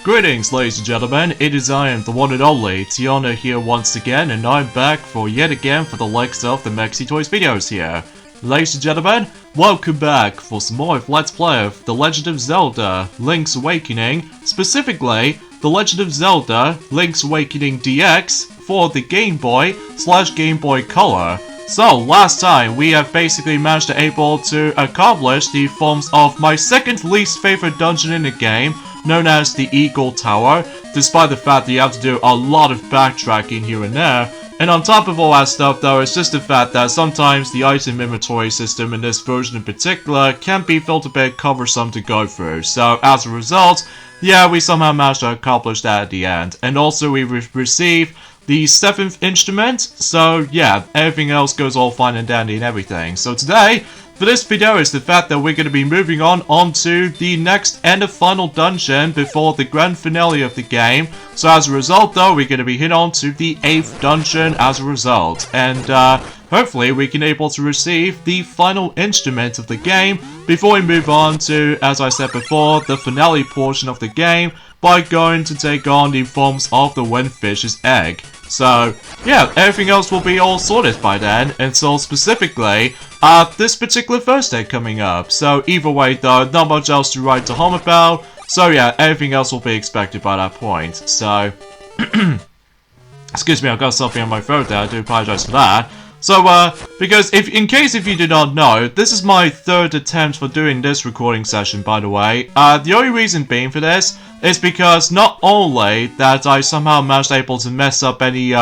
Greetings, ladies and gentlemen, it is I am the one and only Tiana here once again, and I'm back for yet again for the likes of the Mexi Toys videos here. Ladies and gentlemen, welcome back for some more of Let's Play of The Legend of Zelda, Link's Awakening, specifically The Legend of Zelda, Link's Awakening DX for the Game Boy/Game Boy Color. So, last time we have basically managed to able to accomplish the forms of my second least favorite dungeon in the game, known as the Eagle Tower, despite the fact that you have to do a lot of backtracking here and there. And on top of all that stuff though, it's just the fact that sometimes the item inventory system in this version in particular can be felt a bit cumbersome to go through. So as a result, yeah, we somehow managed to accomplish that at the end. And also we received the 7th instrument, so yeah, everything else goes all fine and dandy and everything. So today, for this video is the fact that we're going to be moving on to the next and final dungeon before the grand finale of the game. So as a result though, we're going to be hit on to the 8th dungeon as a result. And hopefully we can able to receive the final instrument of the game before we move on to, as I said before, the finale portion of the game by going to take on the forms of the Windfish's egg. So, yeah, everything else will be all sorted by then, until specifically, this particular Thursday coming up. So, either way though, not much else to write to home about, so yeah, everything else will be expected by that point. So, excuse me, I've got something on my throat there, I do apologize for that. So, because in case you did not know, this is my 3rd attempt for doing this recording session, by the way. The only reason being for this is because not only that I somehow managed able to mess up any,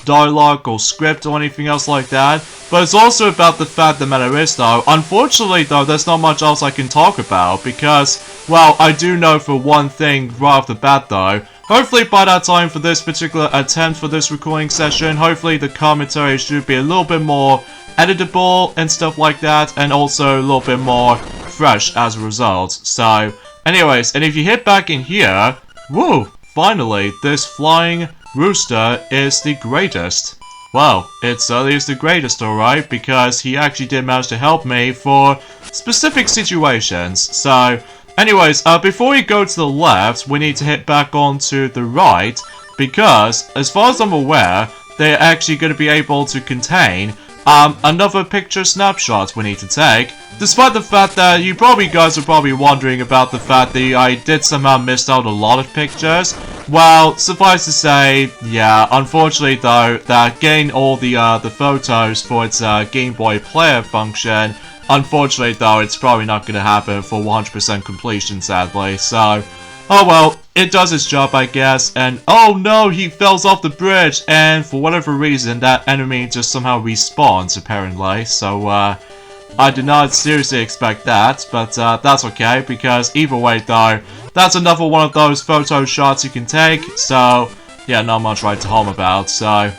dialogue or script or anything else like that, but it's also about the fact the matter is though, unfortunately though, there's not much else I can talk about because, well, I do know for one thing right off the bat though, hopefully by that time for this particular attempt for this recording session, hopefully the commentary should be a little bit more editable and stuff like that, and also a little bit more fresh as a result. So, anyways, and if you hit back in here, woo, finally, this flying rooster is the greatest. Well, it certainly is the greatest, alright, because he actually did manage to help me for specific situations. So, anyways, before we go to the left, we need to hit back onto the right, because, as far as I'm aware, they're actually going to be able to contain another picture snapshot we need to take, despite the fact that you guys are probably wondering about the fact that I did somehow miss out a lot of pictures. Well, suffice to say, yeah, unfortunately though, that getting all the photos for its Game Boy player function, unfortunately though, it's probably not going to happen for 100% completion, sadly. So, oh well, it does its job, I guess, and oh no, he falls off the bridge, and for whatever reason, that enemy just somehow respawns, apparently. So, I did not seriously expect that, but that's okay, because either way though, that's another one of those photo shots you can take, so yeah, not much right to home about. So,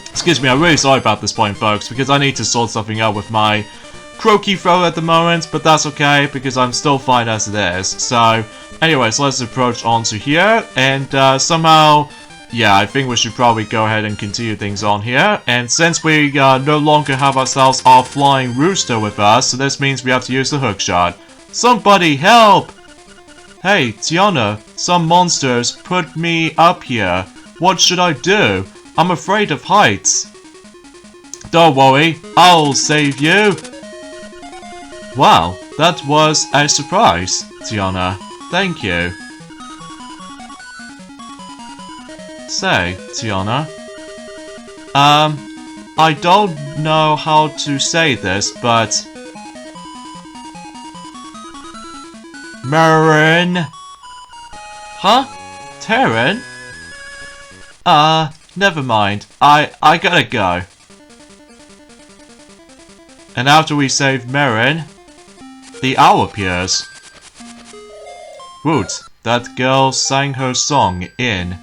excuse me, I'm really sorry about this point, folks, because I need to sort something out with my croaky throat at the moment, but that's okay, because I'm still fine as it is. So, anyways, let's approach onto here, and somehow, yeah, I think we should probably go ahead and continue things on here. And since we no longer have ourselves our flying rooster with us, so this means we have to use the hookshot. Somebody help! Hey, Tiana, some monsters put me up here. What should I do? I'm afraid of heights. Don't worry, I'll save you. Wow, that was a surprise, Tiana. Thank you. Say, Tiana. I don't know how to say this, but Marin? Huh? Terran? Never mind. I gotta go. And after we save Marin, the owl appears. Woot, that girl sang her song in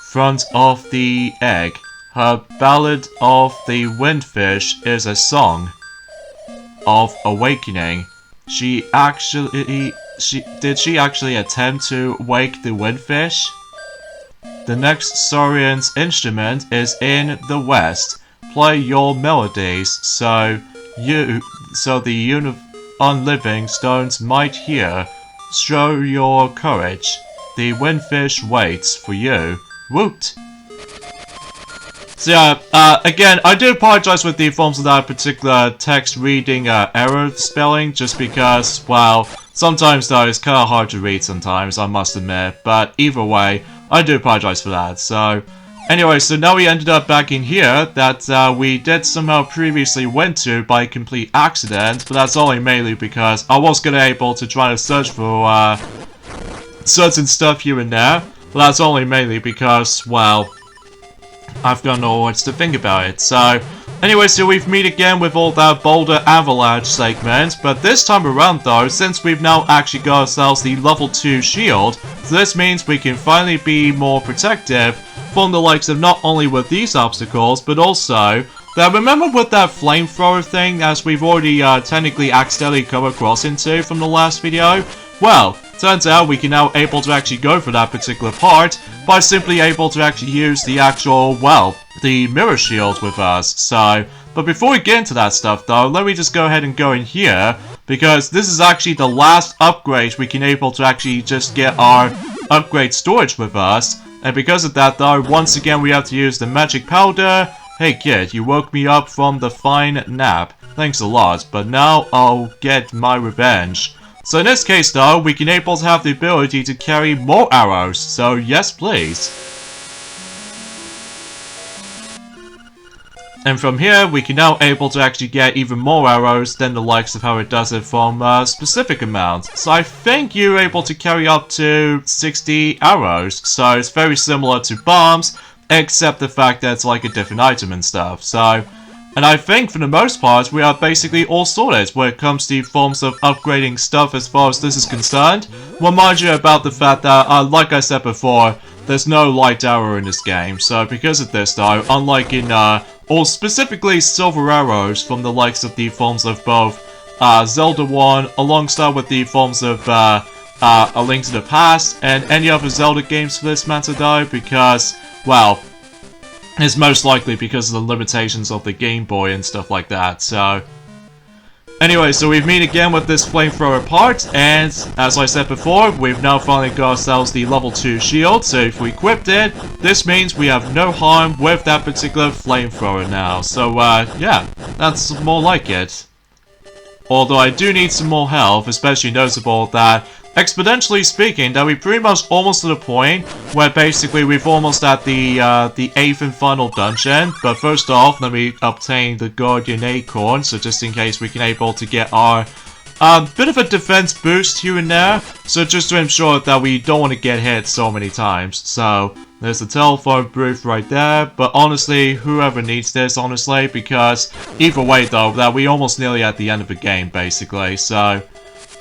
front of the egg. Her ballad of the windfish is a song of awakening. Did she actually attempt to wake the windfish? The next Saurian's instrument is in the west. Play your melodies so the unliving stones might hear show your courage. The windfish waits for you. Woot! So yeah, again, I do apologize with the forms of that particular text reading error spelling, just because, well, sometimes though, it's kind of hard to read sometimes, I must admit, but either way, I do apologize for that. So, anyway, so now we ended up back in here that we did somehow previously went to by complete accident, but that's only mainly because I was gonna able to try to search for certain stuff here and there, but that's only mainly because, well, I've got no words to think about it. So, anyway, so we've meet again with all that Boulder Avalanche segment, but this time around though, since we've now actually got ourselves the level 2 shield, so this means we can finally be more protective from the likes of not only with these obstacles, but also that, remember with that flamethrower thing, as we've already technically accidentally come across into from the last video? Well, turns out we can now able to actually go for that particular part by simply able to actually use the actual, well, the mirror shield with us. So, but before we get into that stuff though, let me just go ahead and go in here, because this is actually the last upgrade we can able to actually just get our upgrade storage with us. And because of that though, once again we have to use the magic powder. Hey kid, you woke me up from the fine nap. Thanks a lot, but now I'll get my revenge. So in this case though, we can able to have the ability to carry more arrows, so yes please. And from here, we can now able to actually get even more arrows than the likes of how it does it from a specific amount. So I think you're able to carry up to 60 arrows, so it's very similar to bombs, except the fact that it's like a different item and stuff, so... And I think, for the most part, we are basically all sorted when it comes to forms of upgrading stuff as far as this is concerned. Well, mind you about the fact that, like I said before, there's no light arrow in this game. So because of this though, unlike in, or specifically silver arrows from the likes of the forms of both Zelda 1, alongside with the forms of A Link to the Past, and any other Zelda games for this matter though, because, well... It's most likely because of the limitations of the Game Boy and stuff like that, so... Anyway, so we've met again with this flamethrower part, and as I said before, we've now finally got ourselves the level 2 shield, so if we equipped it, this means we have no harm with that particular flamethrower now. So, yeah, that's more like it. Although I do need some more health, especially noticeable that, exponentially speaking, that we're pretty much almost to the point where basically we've almost at the 8th and final dungeon. But first off, let me obtain the Guardian Acorn, so just in case we can able to get our bit of a defense boost here and there, so just to ensure that we don't want to get hit so many times. So there's the telephone booth right there, but honestly, whoever needs this, honestly, because either way though, that we almost nearly at the end of the game basically. So,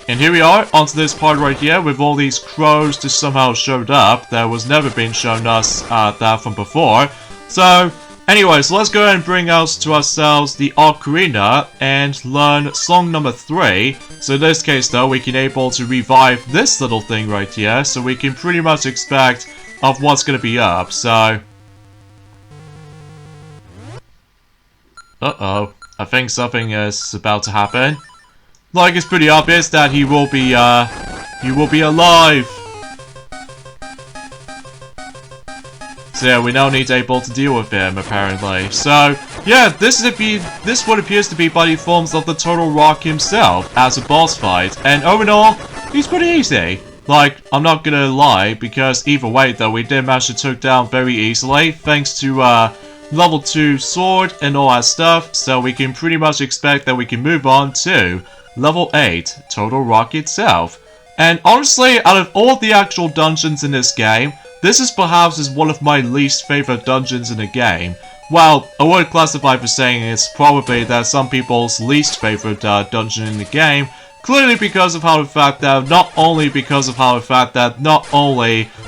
and here we are onto this part right here with all these crows just somehow showed up that was never been shown us that from before. So anyways, let's go ahead and bring out to ourselves the Ocarina and learn song number 3. So in this case though, we can able to revive this little thing right here, so we can pretty much expect of what's gonna be up, so... Uh-oh, I think something is about to happen. Like, it's pretty obvious that he will be alive! So yeah, we now need to able to deal with him, apparently. So, yeah, this what appears to be by the forms of the Total Rock himself as a boss fight, and overall, he's pretty easy. Like, I'm not gonna lie, because either way though, we did manage to take down very easily, thanks to level 2 sword and all that stuff, so we can pretty much expect that we can move on to level 8, Total Rock itself. And honestly, out of all the actual dungeons in this game, this is perhaps one of my least favorite dungeons in the game. Well, I would classify for saying it's probably that some people's least favorite dungeon in the game, clearly because of how the fact that not only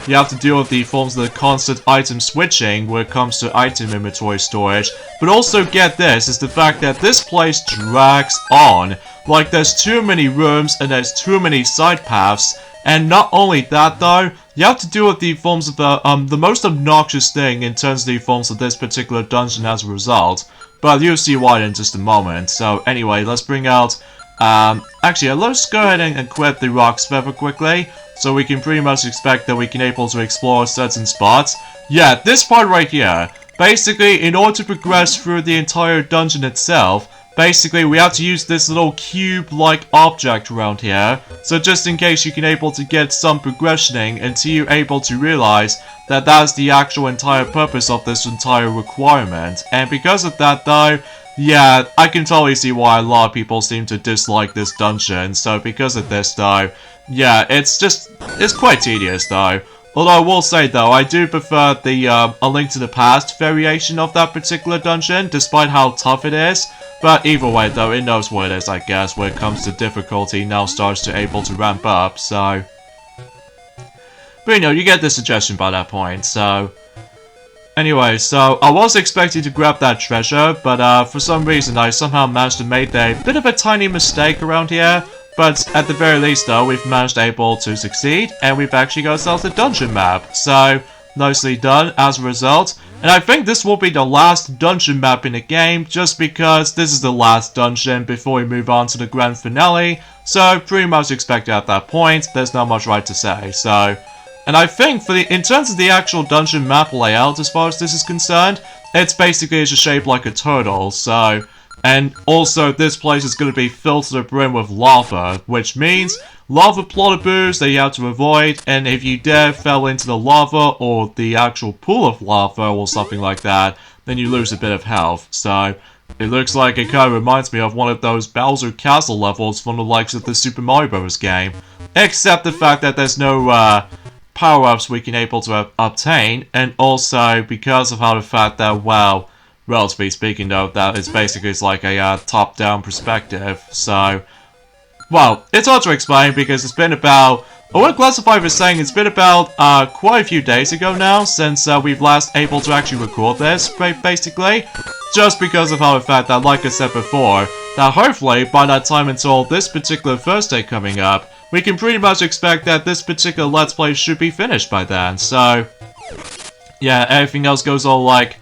you have to deal with the forms of the constant item switching when it comes to item inventory storage, but also get this, is the fact that this place drags on. Like, there's too many rooms and there's too many side paths, and not only that though, you have to deal with the forms of the most obnoxious thing in terms of the forms of this particular dungeon as a result. But you'll see why in just a moment. So anyway, let's bring out Actually, let's go ahead and equip the Rock's Feather quickly, so we can pretty much expect that we can able to explore certain spots. Yeah, this part right here. Basically, in order to progress through the entire dungeon itself, basically we have to use this little cube-like object around here. So just in case you can able to get some progressioning until you're able to realize that that's the actual entire purpose of this entire requirement. And because of that though, yeah, I can totally see why a lot of people seem to dislike this dungeon. So because of this though, yeah, it's quite tedious though. Although I will say though, I do prefer the A Link to the Past variation of that particular dungeon, despite how tough it is. But either way though, it knows what it is, I guess, when it comes to difficulty, now starts to able to ramp up, so... But you know, you get the suggestion by that point, so... Anyway, so I was expecting to grab that treasure, but for some reason I somehow managed to make a bit of a tiny mistake around here. But at the very least though, we've managed able to succeed, and we've actually got ourselves a dungeon map. So, nicely done as a result. And I think this will be the last dungeon map in the game, just because this is the last dungeon before we move on to the grand finale. So, pretty much expected at that point, there's not much right to say, so... And I think, in terms of the actual dungeon map layout, as far as this is concerned, it's basically just shaped like a turtle, so... And also, this place is going to be filled to the brim with lava, which means lava plotterboos that you have to avoid, and if you dare fell into the lava or the actual pool of lava or something like that, then you lose a bit of health. So, it looks like it kind of reminds me of one of those Bowser Castle levels from the likes of the Super Mario Bros. Game. Except the fact that there's no power-ups we can able to obtain, and also because of how the fact that, well... Relatively speaking though, that is basically like a top-down perspective, so... Well, it's hard to explain because it's been about... I would classify it as saying it's been about quite a few days ago now since we've last able to actually record this, basically. Just because of how the fact that, like I said before, that hopefully by that time until this particular Thursday coming up, we can pretty much expect that this particular Let's Play should be finished by then, so... Yeah, everything else goes all like...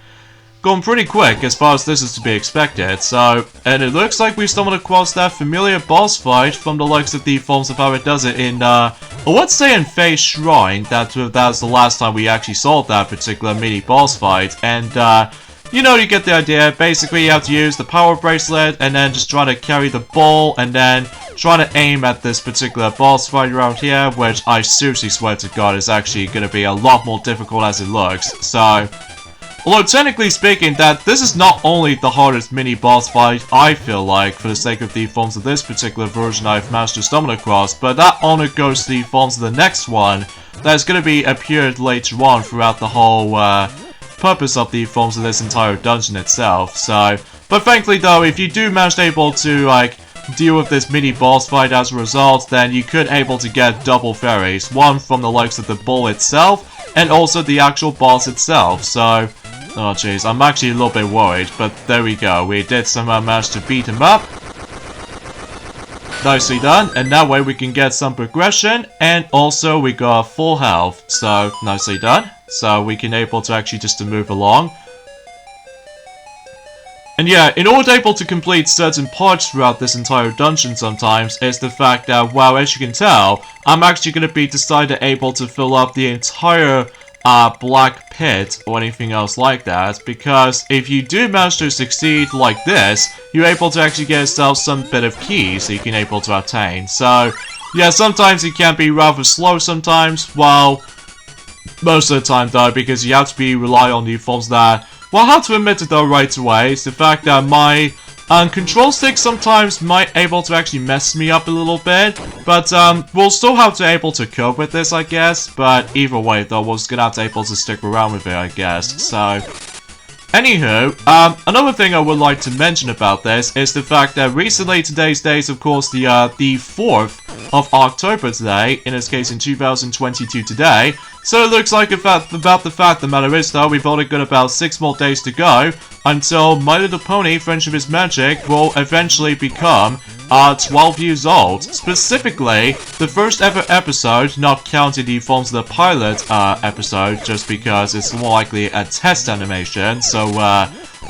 Going pretty quick as far as this is to be expected, so... And it looks like we stumbled across that familiar boss fight from the likes of the forms of how it does it in, let's say in Fae's Shrine. That's the last time we actually saw that particular mini boss fight, and, you know, you get the idea. Basically, you have to use the power bracelet, and then just try to carry the ball, and then try to aim at this particular boss fight around here, which I seriously swear to God is actually going to be a lot more difficult as it looks, so... Although technically speaking, that this is not only the hardest mini boss fight, I feel like, for the sake of the forms of this particular version I've managed to stumble across, but that honor goes to the forms of the next one that's going to be appeared later on throughout the whole purpose of the forms of this entire dungeon itself. So, but thankfully though, if you do manage to able to like deal with this mini boss fight as a result, then you could able to get double fairies, one from the likes of the bull itself, and also the actual boss itself. So. Oh jeez, I'm actually a little bit worried, but there we go. We did somehow manage to beat him up. Nicely done, and that way we can get some progression, and also we got full health. So, nicely done. So we can able to actually just to move along. And yeah, in order to able to complete certain parts throughout this entire dungeon sometimes, is the fact that, well, as you can tell, I'm actually going to be decided able to fill up the entire black pit or anything else like that, because if you do manage to succeed like this, you're able to actually get yourself some bit of keys that you can able to obtain. So yeah, sometimes it can be rather slow sometimes, while most of the time though, because you have to rely on the forms that, well, I have to admit it though right away, is the fact that my control stick sometimes might able to actually mess me up a little bit, but we'll still have to able to cope with this, I guess. But either way, though, we're just gonna have to able to stick around with it, I guess. So, anywho, another thing I would like to mention about this is the fact that recently, today's date is of course the 4th of October today, in this case in 2022 today. So it looks like about the fact the matter is though, we've only got about 6 more days to go until My Little Pony Friendship is Magic will eventually become are 12 years old. Specifically, the first ever episode, not counting the Forms of the Pilot episode, just because it's more likely a test animation, so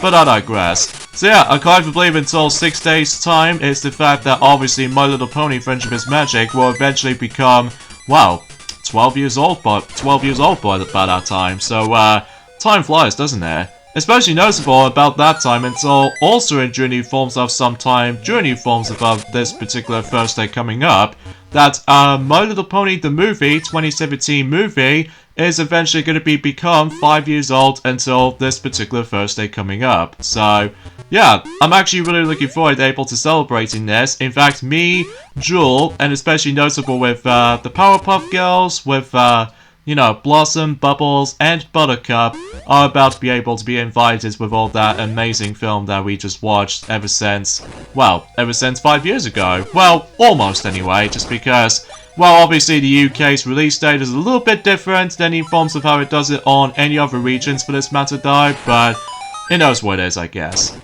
but I digress. So yeah, I can't believe until 6 days time is the fact that obviously My Little Pony Friendship is Magic will eventually become, well, 12 years old by that time. So time flies, doesn't it? Especially noticeable about that time until also in Journey Forms of sometime Journey Forms about this particular Thursday coming up, that My Little Pony the movie, 2017 movie, is eventually going to become 5 years old until this particular Thursday coming up. So, yeah, I'm actually really looking forward to able to celebrating this. In fact, me, Jewel, and especially noticeable with the Powerpuff Girls, with you know, Blossom, Bubbles, and Buttercup are about to be able to be invited with all that amazing film that we just watched ever since 5 years ago. Well, almost anyway, just because, well, obviously the UK's release date is a little bit different than in forms of how it does it on any other regions for this matter though, but it knows what it is, I guess.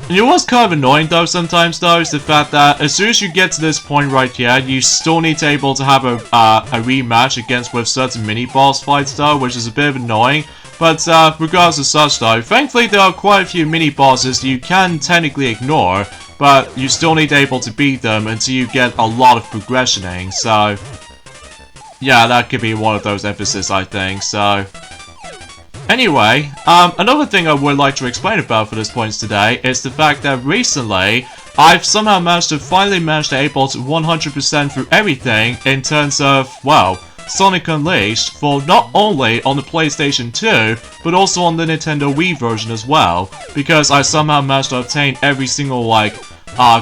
And it was kind of annoying though sometimes though, is the fact that as soon as you get to this point right here, you still need to able to have a rematch against with certain mini-boss fights though, which is a bit annoying. But regardless of such though, thankfully there are quite a few mini-bosses you can technically ignore, but you still need to able to beat them until you get a lot of progressioning, so yeah, that could be one of those emphases I think, so... Anyway, another thing I would like to explain about for this point today is the fact that recently, I've somehow managed to finally able to 100% through everything in terms of, well, Sonic Unleashed for not only on the PlayStation 2, but also on the Nintendo Wii version as well, because I somehow managed to obtain every single, like,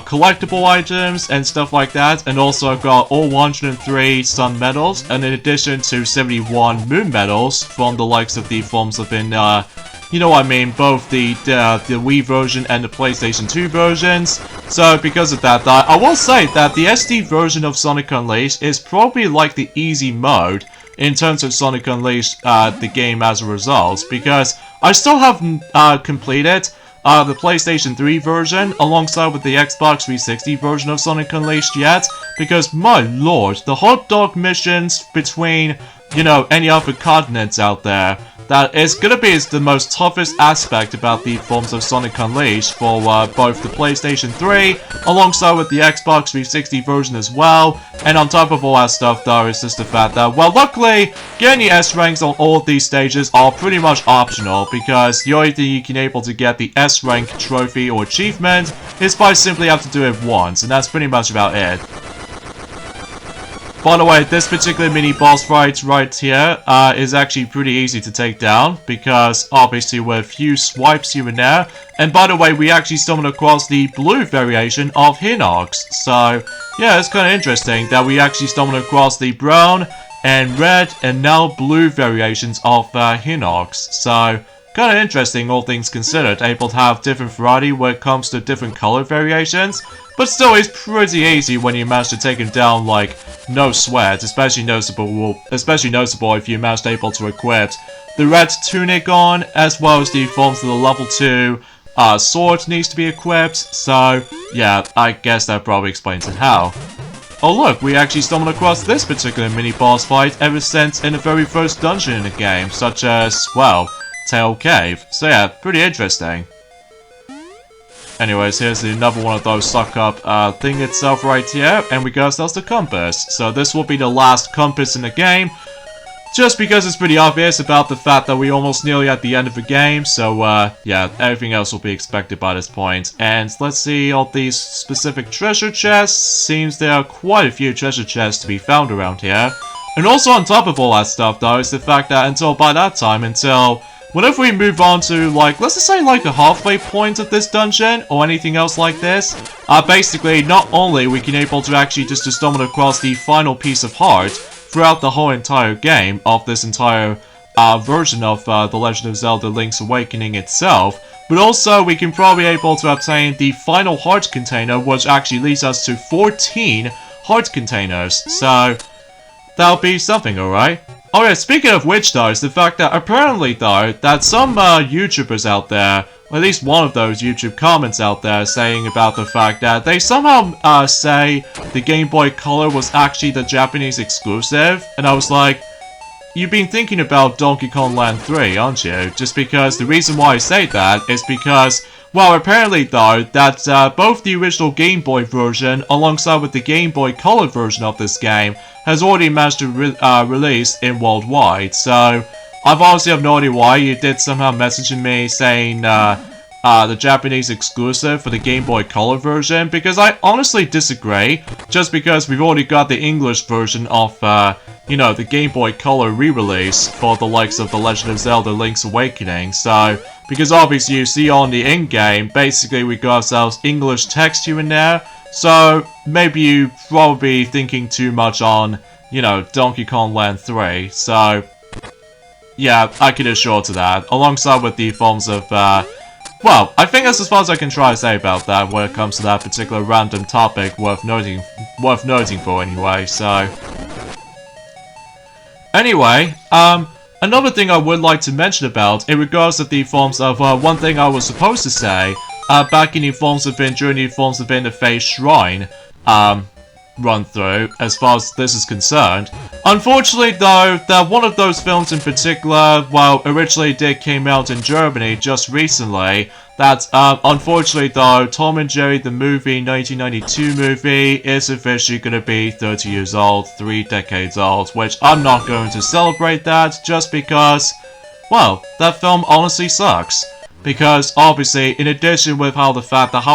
collectible items and stuff like that, and also I've got all 103 Sun Medals, and in addition to 71 Moon Medals from the likes of the forms of in, you know what I mean, both the Wii version and the PlayStation 2 versions. So because of that, I will say that the SD version of Sonic Unleashed is probably like the easy mode in terms of Sonic Unleashed, the game as a result, because I still haven't completed the PlayStation 3 version alongside with the Xbox 360 version of Sonic Unleashed yet, because my lord, the hot dog missions between, you know, any other continents out there, that is gonna be the most toughest aspect about the forms of Sonic Unleashed for both the PlayStation 3 alongside with the Xbox 360 version as well. And on top of all that stuff though, is just the fact that, well, luckily getting the S ranks on all of these stages are pretty much optional, because the only thing you can able to get the S rank trophy or achievement is by simply have to do it once, and that's pretty much about it. By the way, this particular mini-boss fight right here is actually pretty easy to take down, because obviously with a few swipes here and there. And by the way, we actually stumbled across the blue variation of Hinox. So, yeah, it's kind of interesting that we actually stumbled across the brown and red and now blue variations of Hinox. So, kind of interesting, all things considered, able to have different variety when it comes to different color variations. But still, it's pretty easy when you manage to take him down, like, no sweat, especially noticeable if you manage to able to equip the red tunic on, as well as the forms of the level 2 sword needs to be equipped. So, yeah, I guess that probably explains it how. Oh look, we actually stumbled across this particular mini-boss fight ever since in the very first dungeon in the game, such as, well, Tail Cave. So yeah, pretty interesting. Anyways, here's another one of those suck-up thing itself right here, and we got ourselves the compass. So this will be the last compass in the game, just because it's pretty obvious about the fact that we're almost nearly at the end of the game, so yeah, everything else will be expected by this point. And let's see all these specific treasure chests. Seems there are quite a few treasure chests to be found around here. And also on top of all that stuff though, is the fact that until whenever we move on to, like, let's just say, like, the halfway point of this dungeon, or anything else like this, basically, not only we can able to actually just to stumble across the final piece of heart throughout the whole entire game of this entire version of The Legend of Zelda Link's Awakening itself, but also we can probably able to obtain the final heart container, which actually leads us to 14 heart containers, so that'll be something, alright? Oh yeah, speaking of which though, is the fact that apparently though, that some YouTubers out there at least one of those YouTube comments out there saying about the fact that they somehow say the Game Boy Color was actually the Japanese exclusive, and I was like, you've been thinking about Donkey Kong Land 3, aren't you? Just because the reason why I say that is because, well, apparently though, that both the original Game Boy version alongside with the Game Boy Color version of this game has already managed to release in worldwide, so I've honestly have no idea why you did somehow messaging me saying the Japanese exclusive for the Game Boy Color version, because I honestly disagree, just because we've already got the English version of, you know, the Game Boy Color re-release for the likes of The Legend of Zelda Link's Awakening, so, because obviously you see on the in-game, basically we got ourselves English text here and there, so maybe you probably thinking too much on, you know, Donkey Kong Land 3, so yeah, I can assure to that, alongside with the forms of, well, I think that's as far as I can try to say about that when it comes to that particular random topic worth noting for anyway, so. Anyway, another thing I would like to mention about in regards to the forms of, one thing I was supposed to say, back in the forms of during the forms of Interface Shrine, run through, as far as this is concerned. Unfortunately though, that one of those films in particular, well, originally did came out in Germany just recently, that, unfortunately though, Tom and Jerry the movie, 1992 movie, is officially gonna be 30 years old, 3 decades old, which I'm not going to celebrate that, just because, well, that film honestly sucks. Because, obviously, in addition with how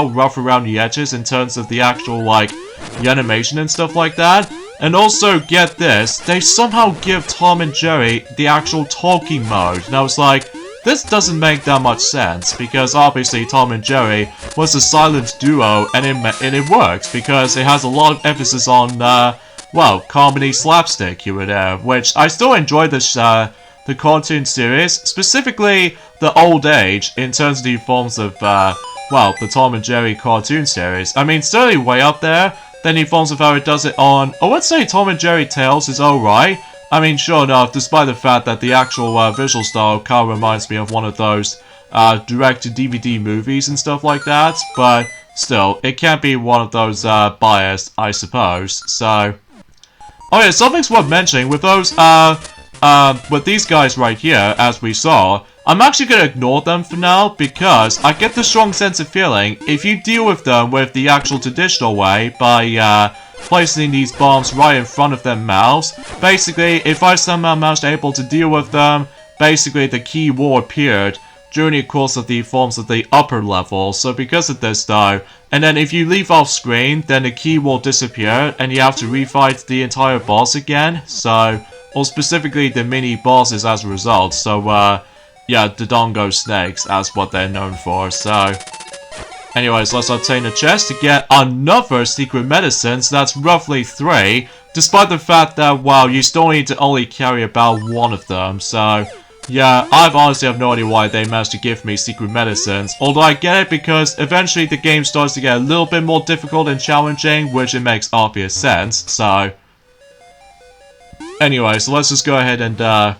rough around the edges in terms of the actual, like, the animation and stuff like that, and also, get this, they somehow give Tom and Jerry the actual talking mode, and I was like, this doesn't make that much sense, because obviously Tom and Jerry was a silent duo, and it works, because it has a lot of emphasis on, well, comedy slapstick here and there, which I still enjoy this, the cartoon series, specifically the old age, in terms of the forms of, well, the Tom and Jerry cartoon series. I mean, certainly way up there, then the forms of how it does it on, I would say Tom and Jerry Tales is alright. I mean, sure enough, despite the fact that the actual visual style kind of reminds me of one of those direct-to-DVD movies and stuff like that, but still, it can't be one of those biased, I suppose, so. Oh yeah, something's worth mentioning, with those, with these guys right here, as we saw, I'm actually gonna ignore them for now, because I get the strong sense of feeling, if you deal with them with the actual traditional way, by, placing these bombs right in front of their mouths, basically, if I somehow managed able to deal with them, basically the key will appeared during the course of the forms of the upper level, so because of this though, and then if you leave off screen, then the key will disappear, and you have to refight the entire boss again, so, or specifically the mini bosses as a result, so, yeah, the Dongo Snakes, as what they're known for, so. Anyways, let's obtain a chest to get another secret medicine, so that's roughly 3, despite the fact that, well, you still need to only carry about 1 of them, so. Yeah, I've honestly have no idea why they managed to give me secret medicines, although I get it because eventually the game starts to get a little bit more difficult and challenging, which it makes obvious sense, so. Anyway, so let's just go ahead and, oh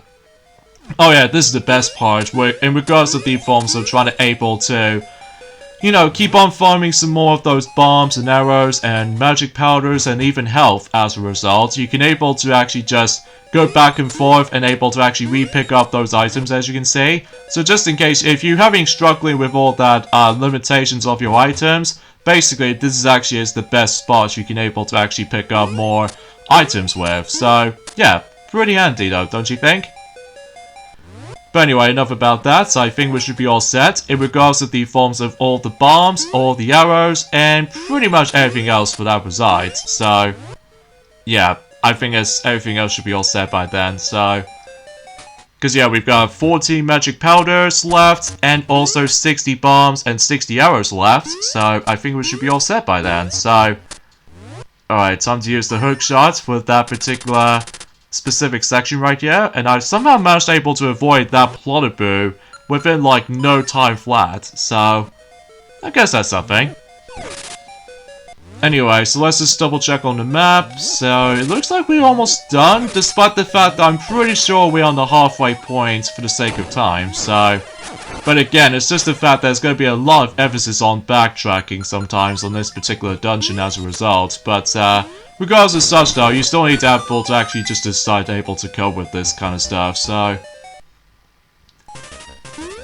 yeah, this is the best part, where in regards to the forms of trying to able to, you know, keep on farming some more of those bombs and arrows and magic powders and even health as a result, you can able to actually just go back and forth and able to actually re-pick up those items, as you can see. So just in case, if you're having struggling with all that limitations of your items, basically this is actually the best spot you can able to actually pick up more items with. So yeah, pretty handy though, don't you think? But anyway, enough about that, so I think we should be all set in regards to the forms of all the bombs, all the arrows, and pretty much everything else for that resides. So, yeah, I think everything else should be all set by then, so. Because yeah, we've got 14 magic powders left, and also 60 bombs and 60 arrows left, so I think we should be all set by then, so. Alright, time to use the hook shots for that particular specific section right here, and I somehow managed able to avoid that Plottaboo within like no time flat, so I guess that's something. Anyway, so let's just double check on the map. So it looks like we're almost done, despite the fact that I'm pretty sure we're on the halfway point for the sake of time, so But again, it's just the fact that there's going to be a lot of emphasis on backtracking sometimes on this particular dungeon as a result. But regardless of such though, you still need to have people to actually just decide able to cope with this kind of stuff, so...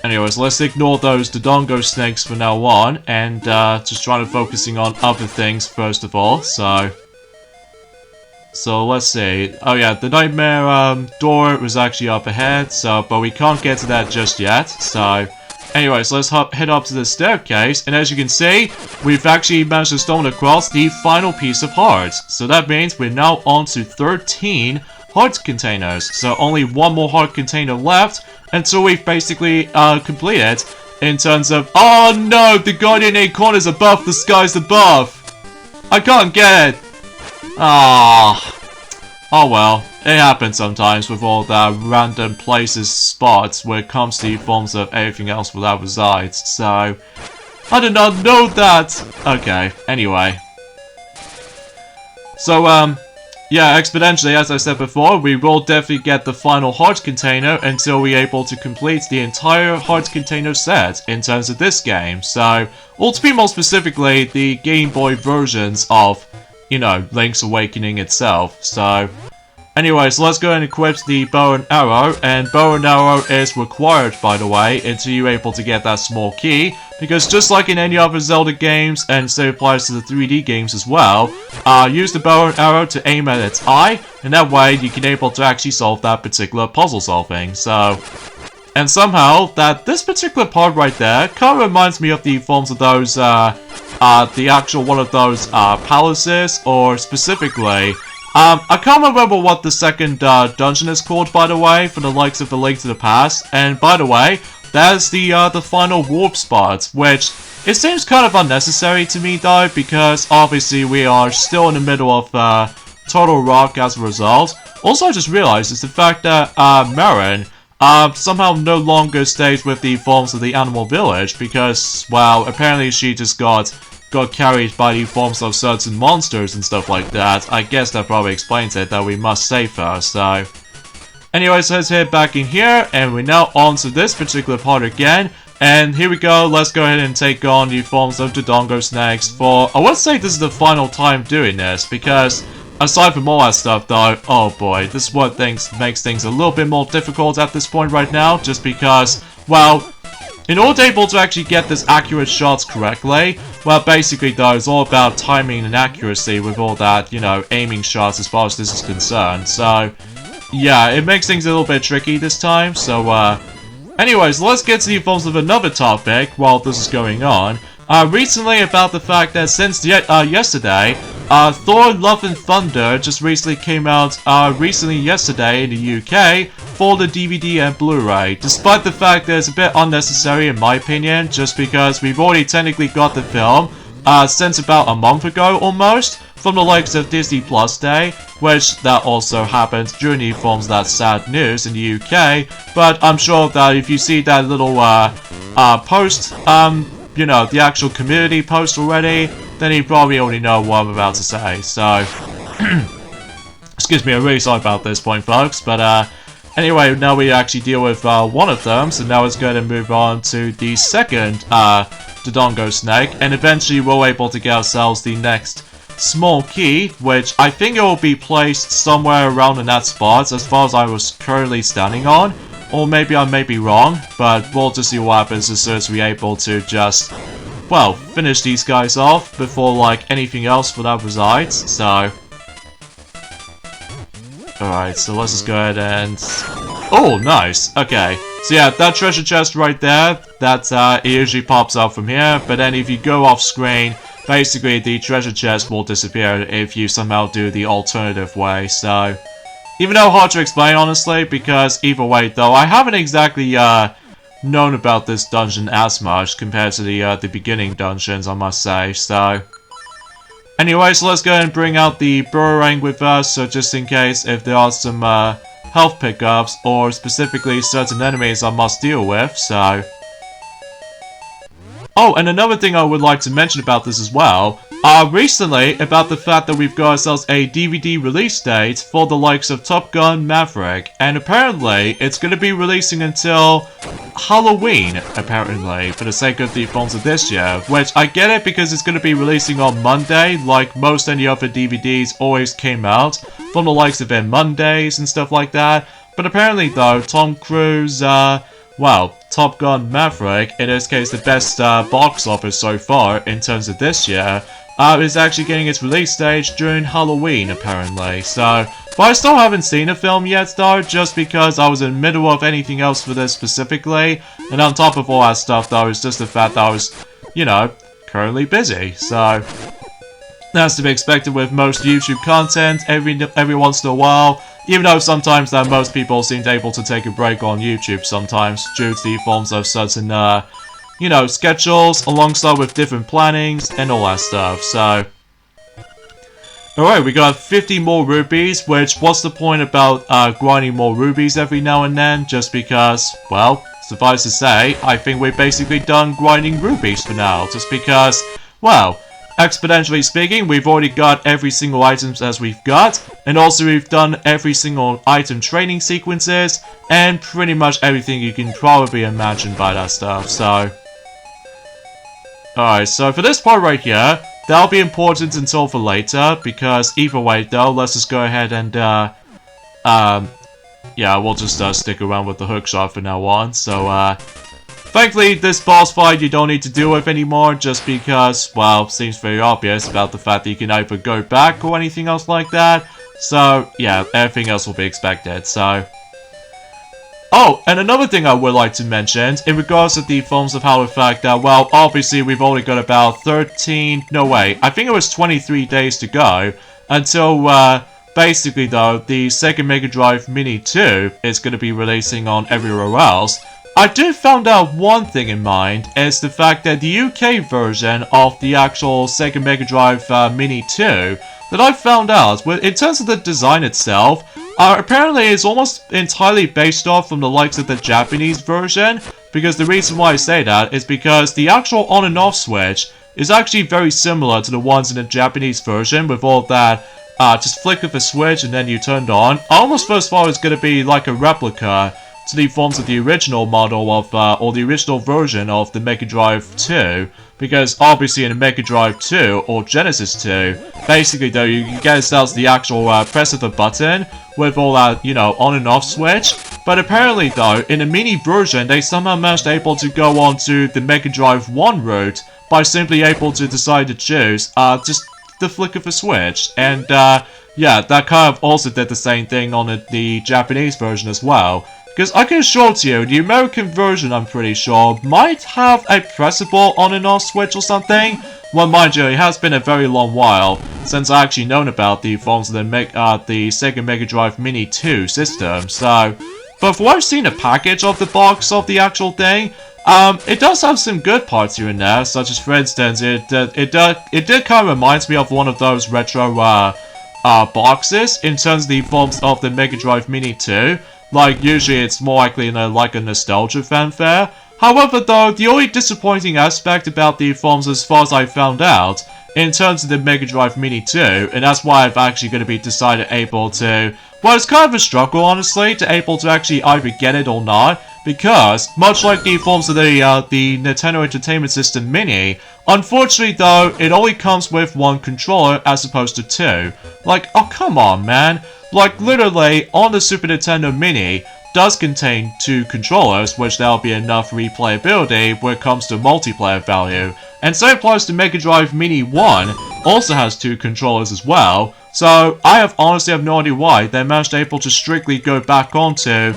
Anyways, let's ignore those Dodongo snakes for now on, and just try to focusing on other things first of all, so let's see. Oh yeah, the nightmare door was actually up ahead, but we can't get to that just yet, so... Anyways, let's head up to the staircase, and as you can see, we've actually managed to stumble across the final piece of heart. So that means we're now on to 13 heart containers, so only one more heart container left, until we've basically completed in terms of... Oh no, the Guardian Acorn is above the skies above! I can't get it! Ah. Oh well, it happens sometimes with all the random places, spots, when it comes to the forms of everything else without resides, so... I did not know that! Okay, anyway. So, yeah, exponentially, as I said before, we will definitely get the final heart container until we're able to complete the entire heart container set in terms of this game, so... Or to be more specifically, the Game Boy versions of... you know, Link's Awakening itself, so... Anyways, let's go and equip the bow and arrow is required, by the way, until you're able to get that small key, because just like in any other Zelda games, and so applies to the 3D games as well, use the bow and arrow to aim at its eye, and that way you can able to actually solve that particular puzzle solving, so... And somehow, this particular part right there kind of reminds me of the forms of those, the actual one of those, palaces, or specifically, I can't remember what the second, dungeon is called, by the way, for the likes of the Link to the Past, and by the way, that's the final warp spot, which, it seems kind of unnecessary to me, though, because obviously we are still in the middle of, Total Rock as a result. Also, I just realized is the fact that, Marin, somehow no longer stays with the forms of the animal village because, well, apparently she just got carried by the forms of certain monsters and stuff like that. I guess that probably explains it, that we must save her, so... Anyways, let's head back in here, and we're now on to this particular part again. And here we go, let's go ahead and take on the forms of Dodongo snakes for... I would say this is the final time doing this, because... Aside from all that stuff though, oh boy, this is what makes things a little bit more difficult at this point right now, just because, well, in order to actually get this accurate shots correctly, well, basically though, it's all about timing and accuracy with all that, you know, aiming shots as far as this is concerned, so, yeah, it makes things a little bit tricky this time, so, anyways, let's get to the forms of another topic while this is going on. Recently about the fact that since yesterday, Thor Love and Thunder just recently came out yesterday in the UK for the DVD and Blu-ray, despite the fact that it's a bit unnecessary in my opinion, just because we've already technically got the film since about a month ago almost, from the likes of Disney Plus Day, which that also happened during the forms of that sad news in the UK, but I'm sure that if you see that little post, you know, the actual community post already, then you probably already know what I'm about to say, so... Excuse me, I'm really sorry about this point, folks, but, anyway, now we actually deal with, one of them, so now let's go ahead and move on to the second, Dodongo snake, and eventually we're able to get ourselves the next small key, which I think it will be placed somewhere around in that spot, as far as I was currently standing on. Or maybe I may be wrong, but we'll just see what happens as soon as we're able to just, well, finish these guys off before, like, anything else for that resides, so... Alright, so let's just go ahead and... Oh, nice! Okay, so yeah, that treasure chest right there, that, it usually pops up from here, but then if you go off screen, basically the treasure chest will disappear if you somehow do the alternative way, so... Even though hard to explain, honestly, because either way, though, I haven't exactly, known about this dungeon as much compared to the beginning dungeons, I must say, so... Anyways, let's go and bring out the boomerang with us, so just in case if there are some, health pickups, or specifically certain enemies I must deal with, so... Oh, and another thing I would like to mention about this as well, recently, about the fact that we've got ourselves a DVD release date for the likes of Top Gun Maverick, and apparently, it's going to be releasing until, Halloween, apparently, for the sake of the films of this year, which I get it because it's going to be releasing on Monday, like most any other DVDs always came out, from the likes of Mondays and stuff like that. But apparently, though, Tom Cruise, well, Top Gun Maverick, in this case the best box office so far in terms of this year, is actually getting its release stage during Halloween, apparently. So, but I still haven't seen the film yet, though, just because I was in the middle of anything else for this specifically. And on top of all that stuff, though, it's just the fact that I was, you know, currently busy. So, that's to be expected with most YouTube content every once in a while. Even though sometimes that most people seem able to take a break on YouTube sometimes due to the forms of certain, you know, schedules alongside with different plannings and all that stuff, so. Alright, we got 50 more rubies, which what's the point about grinding more rubies every now and then, just because, well, suffice to say, I think we're basically done grinding rubies for now, just because, well, exponentially speaking, we've already got every single item as we've got, and also we've done every single item training sequences, and pretty much everything you can probably imagine by that stuff, so. Alright, so for this part right here, that'll be important until for later, because either way though, let's just go ahead and, yeah, we'll just stick around with the hookshot from now on, so, thankfully, this boss fight you don't need to deal with anymore, just because, well, seems very obvious about the fact that you can either go back or anything else like that. So, yeah, everything else will be expected, so. Oh, and another thing I would like to mention, in regards to the forms of how the fact that, well, obviously we've only got about 23 days to go, until, basically though, the Sega Mega Drive Mini 2 is going to be releasing on everywhere else. I did find out one thing in mind, is the fact that the UK version of the actual Sega Mega Drive Mini 2, that I found out, in terms of the design itself, apparently it's almost entirely based off from the likes of the Japanese version, because the reason why I say that is because the actual on and off switch is actually very similar to the ones in the Japanese version, with all that, just flick of a switch and then you turned on. I almost first thought it was going to be like a replica to the forms of the original model of, or the original version of the Mega Drive 2, because obviously in the Mega Drive 2, or Genesis 2, basically though, you can get out the actual press of a button with all that, you know, on and off switch, but apparently though, in the mini version, they somehow managed able to go on to the Mega Drive 1 route by simply able to decide to choose, just the flick of a switch, and, yeah, that kind of also did the same thing on the Japanese version as well. Because I can assure you, the American version, I'm pretty sure, might have a pressable on and off switch or something. Well, mind you, it has been a very long while since I actually known about the forms of the Sega Mega Drive Mini 2 system, so. But for what I've seen, a package of the box of the actual thing, it does have some good parts here and there, such as, for instance, it did kind of reminds me of one of those retro, boxes in terms of the forms of the Mega Drive Mini 2. Like, usually it's more likely in like a nostalgia fanfare. However, though, the only disappointing aspect about the forms as far as I found out, in terms of the Mega Drive Mini 2, and that's why I've actually going to be decided able to, well, it's kind of a struggle, honestly, to able to actually either get it or not, because, much like the forms of the Nintendo Entertainment System Mini, unfortunately though, it only comes with one controller as opposed to two. Like, oh come on, man. Like, literally, on the Super Nintendo Mini, does contain two controllers, which that'll be enough replayability when it comes to multiplayer value. And same applies to Mega Drive Mini 1, also has two controllers as well. So, I honestly have no idea why they managed able to strictly go back onto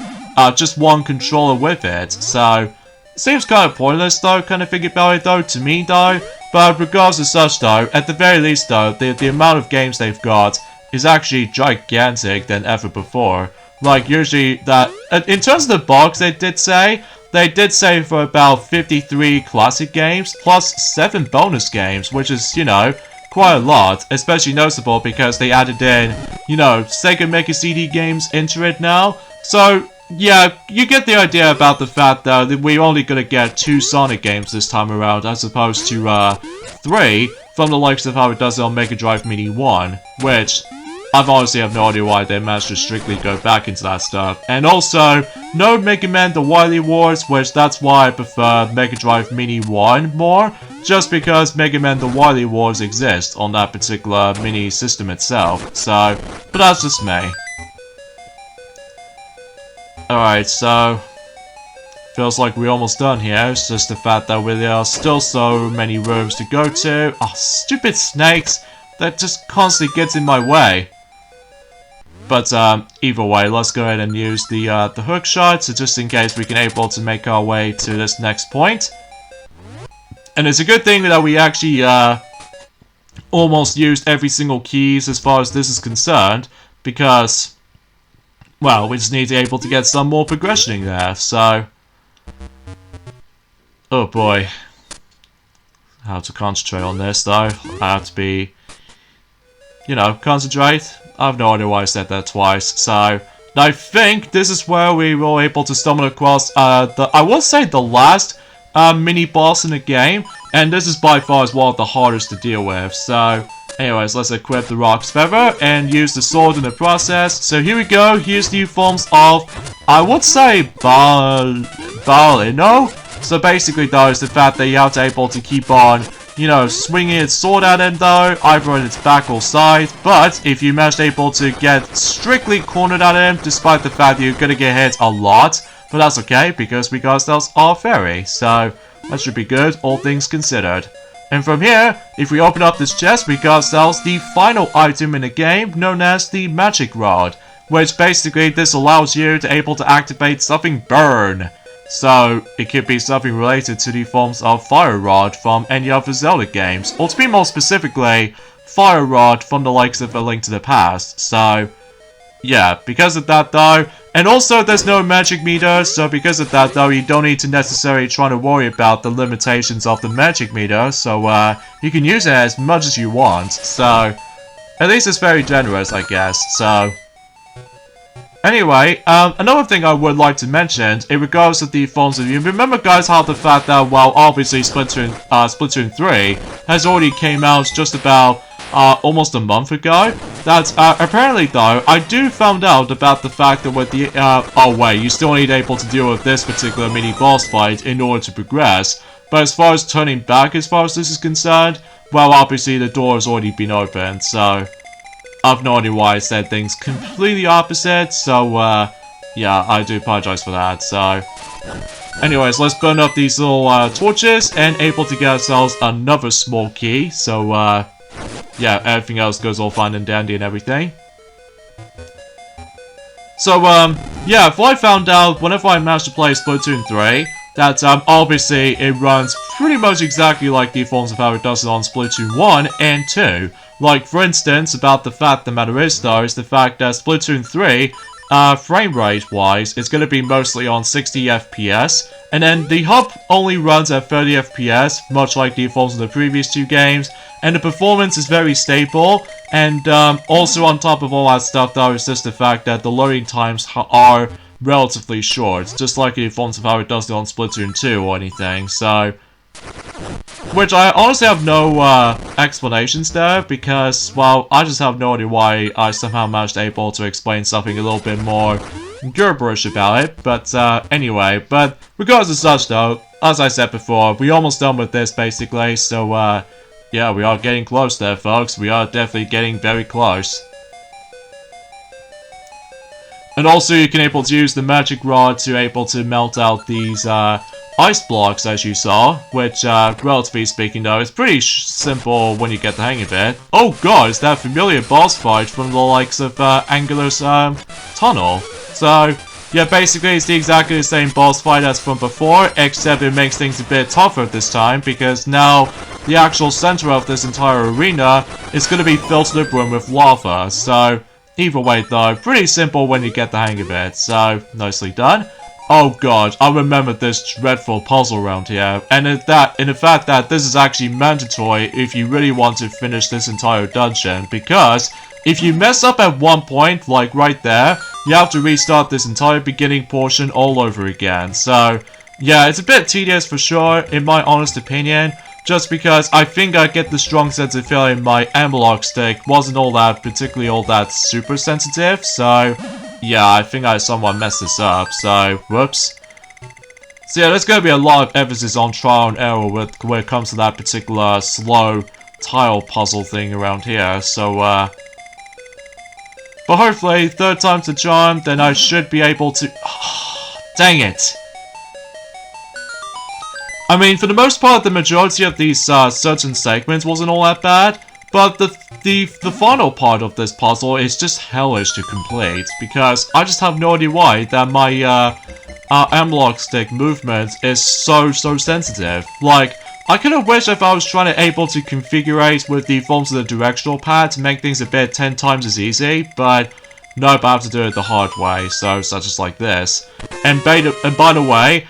just one controller with it. So, seems kind of pointless though, kind of think about it though, to me though. But regardless of such though, at the very least though, the amount of games they've got is actually gigantic than ever before. Like, usually that, in terms of the box, they did say for about 53 classic games, plus 7 bonus games, which is, you know, quite a lot, especially noticeable because they added in, you know, Sega Mega CD games into it now. So, yeah, you get the idea about the fact that we're only gonna get 2 Sonic games this time around, as opposed to, 3, from the likes of how it does it on Mega Drive Mini 1, which, I've honestly have no idea why they managed to strictly go back into that stuff. And also, no Mega Man The Wily Wars, which that's why I prefer Mega Drive Mini 1 more, just because Mega Man The Wily Wars exists on that particular mini system itself. So, but that's just me. Alright, so feels like we're almost done here. It's just the fact that there are still so many rooms to go to. Oh, stupid snakes! That just constantly gets in my way. But either way, let's go ahead and use the hook shot, so just in case we can able to make our way to this next point. And it's a good thing that we actually almost used every single keys as far as this is concerned, because, well, we just need to be able to get some more progression in there, so... Oh boy. How to concentrate on this, though. I have to be... You know, concentrate. I have no idea why I said that twice, so... I think this is where we were able to stumble across, I will say the last mini-boss in the game, and this is by far as one of the hardest to deal with, so... Anyways, let's equip the Rock's Feather and use the sword in the process. So here we go, here's new forms of, I would say, Balino. So basically though, it's the fact that you have to able to keep on, you know, swinging its sword at him though, either on its back or side. But if you manage able to get strictly cornered at him, despite the fact that you're gonna get hit a lot, but that's okay, because we got ourselves our fairy. So that should be good, all things considered. And from here, if we open up this chest, we got ourselves the final item in the game, known as the Magic Rod, which basically this allows you to able to activate something burn. So, it could be something related to the forms of Fire Rod from any other Zelda games, or to be more specifically, Fire Rod from the likes of A Link to the Past. So, yeah, because of that though, and also there's no magic meter, so because of that though, you don't need to necessarily try to worry about the limitations of the magic meter, so you can use it as much as you want, so at least it's very generous, I guess, so... Anyway, another thing I would like to mention, in regards to the forms of you, remember guys how the fact that, well, obviously Splatoon 3 has already came out just about almost a month ago. That's apparently though, I do found out about the fact that with the oh wait, you still need able to deal with this particular mini boss fight in order to progress. But as far as turning back, as far as this is concerned, well, obviously the door has already been opened. So I've no idea why I said things completely opposite. So yeah, I do apologize for that. So anyways, let's burn up these little torches and able to get ourselves another small key. So yeah, everything else goes all fine and dandy and everything. So, yeah, if I found out whenever I managed to play Splatoon 3, that, obviously it runs pretty much exactly like the forms of how it does it on Splatoon 1 and 2. Like, for instance, about the fact the matter is, though, is the fact that Splatoon 3, frame rate-wise, is going to be mostly on 60 FPS, and then the hub only runs at 30 FPS, much like the forms of the previous two games, and the performance is very stable, and also on top of all that stuff though, is just the fact that the loading times are relatively short, just like the forms of how it does it on Splatoon 2 or anything, so... Which I honestly have no explanations there, because, well, I just have no idea why I somehow managed able to explain something a little bit more gibberish about it, but anyway, but regardless of such though, as I said before, we're almost done with this basically, so yeah, we are getting close there folks, we are definitely getting very close. And also you can able to use the magic rod to able to melt out these ice blocks as you saw, which relatively speaking though is pretty simple when you get the hang of it. Oh god, it's that familiar boss fight from the likes of Angular's tunnel. So yeah, basically it's exactly the same boss fight as from before, except it makes things a bit tougher this time, because now the actual center of this entire arena is going to be filled to the brim with lava. So either way though, pretty simple when you get the hang of it, so nicely done. Oh god, I remember this dreadful puzzle around here, and in the fact that this is actually mandatory if you really want to finish this entire dungeon, because if you mess up at one point, like right there, you have to restart this entire beginning portion all over again. So yeah, it's a bit tedious for sure, in my honest opinion, just because I think I get the strong sense of feeling my analog stick wasn't particularly all that super sensitive, so yeah, I think I somewhat messed this up, so whoops. So yeah, there's gonna be a lot of emphasis on trial and error when it comes to that particular slow tile puzzle thing around here, so but hopefully, third time's the charm, then I should be able to... Dang it! I mean, for the most part, the majority of these certain segments wasn't all that bad, but the final part of this puzzle is just hellish to complete, because I just have no idea why that my analog stick movement is so sensitive. Like, I could have wished if I was able to configure with the forms of the directional pad to make things a bit 10 times as easy, but nope, I have to do it the hard way, so such as like this. And by the way,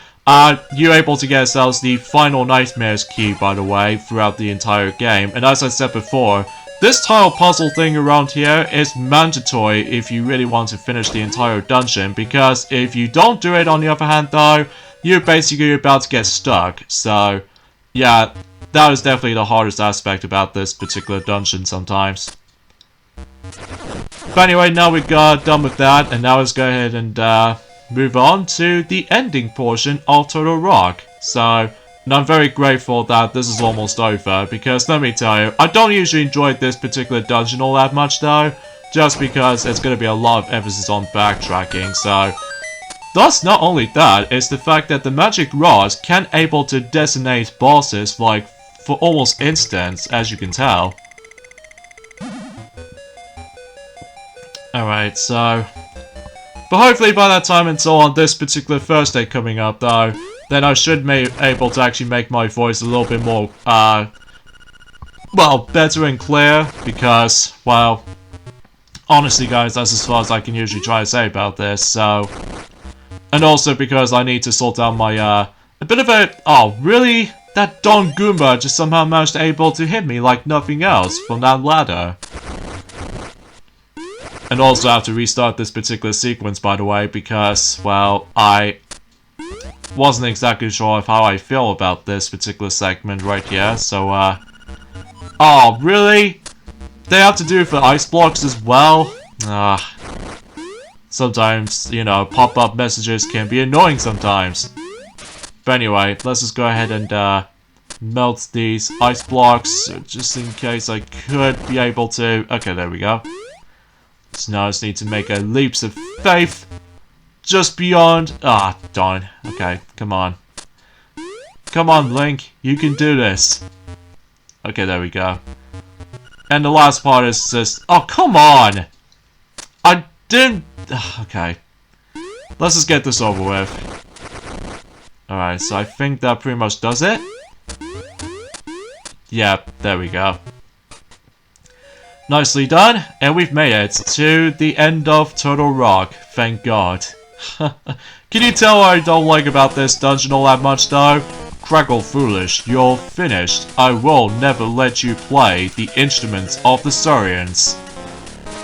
you're able to get yourselves the final Nightmares key, by the way, throughout the entire game. And as I said before, this tile puzzle thing around here is mandatory if you really want to finish the entire dungeon, because if you don't do it on the other hand though, you're basically about to get stuck, so... yeah, that is definitely the hardest aspect about this particular dungeon sometimes. But anyway, now we got done with that, and now let's go ahead and move on to the ending portion of Total Rock. So, and I'm very grateful that this is almost over, because let me tell you, I don't usually enjoy this particular dungeon all that much though, just because it's going to be a lot of emphasis on backtracking, so... Thus, not only that, it's the fact that the magic rods can able to designate bosses, like, for almost instants, as you can tell. Alright, so... but hopefully by that time and so on this particular Thursday coming up, though, then I should be able to actually make my voice a little bit more, well, better and clear, because, well, honestly guys, that's as far as I can usually try to say about this, so... and also because I need to sort out my, a bit of a... oh, really? That Don Goomba just somehow managed to able to hit me like nothing else from that ladder. And also I have to restart this particular sequence, by the way, because, well, I wasn't exactly sure of how I feel about this particular segment right here, so, oh, really? They have to do it for ice blocks as well? Sometimes, you know, pop-up messages can be annoying sometimes. But anyway, let's just go ahead and melt these ice blocks, just in case I could be able to... okay, there we go. So now I just need to make a leaps of faith just beyond... ah, darn. Okay, come on. Come on, Link. You can do this. Okay, there we go. And the last part is just... oh, come on! I didn't... okay. Let's just get this over with. Alright, so I think that pretty much does it. Yep, there we go. Nicely done, and we've made it to the end of Total Rock, thank God. Can you tell what I don't like about this dungeon all that much though? Crackle foolish, you're finished. I will never let you play the instruments of the Saurians.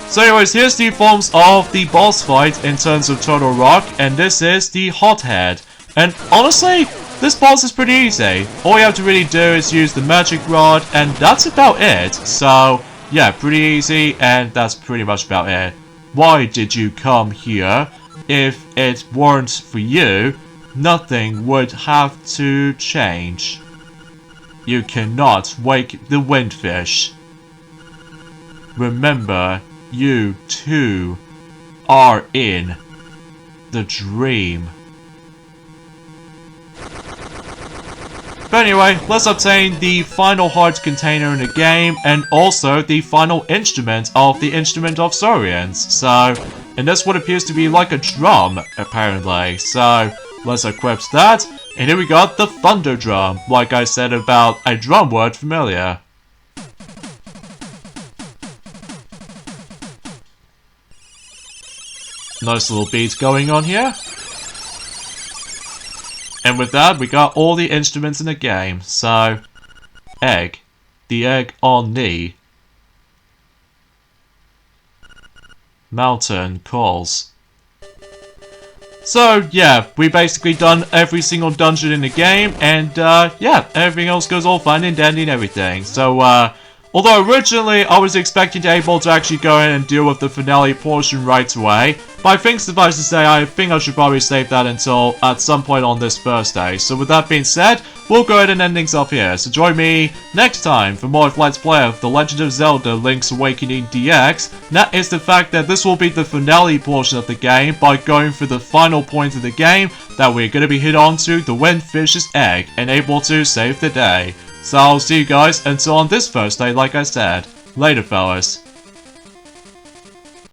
So anyways, here's the forms of the boss fight in terms of Total Rock, and this is the Hothead. And honestly, this boss is pretty easy. All you have to really do is use the magic rod, and that's about it. So, yeah, pretty easy, and that's pretty much about it. Why did you come here? If it weren't for you, nothing would have to change. You cannot wake the windfish. Remember, you too are in the dream. But anyway, let's obtain the final heart container in the game, and also the final instrument of the Instrument of Saurians. So, and that's what appears to be like a drum, apparently. So, let's equip that, and here we got the Thunder Drum, like I said about a drum word familiar. Nice little beat going on here. And with that, we got all the instruments in the game. So, egg. The egg on knee. Mountain calls. So yeah, we basically done every single dungeon in the game, and yeah, everything else goes all fine and dandy and everything. So although originally I was expecting to be able to actually go in and deal with the finale portion right away, but I think suffice to say, I think I should probably save that until at some point on this Thursday. So with that being said, we'll go ahead and end things off here. So join me next time for more of Let's Play of The Legend of Zelda Link's Awakening DX. And that is the fact that this will be the finale portion of the game by going through the final point of the game that we're going to be hit onto the Windfish's egg and able to save the day. So I'll see you guys until on this Thursday, like I said. Later, fellas.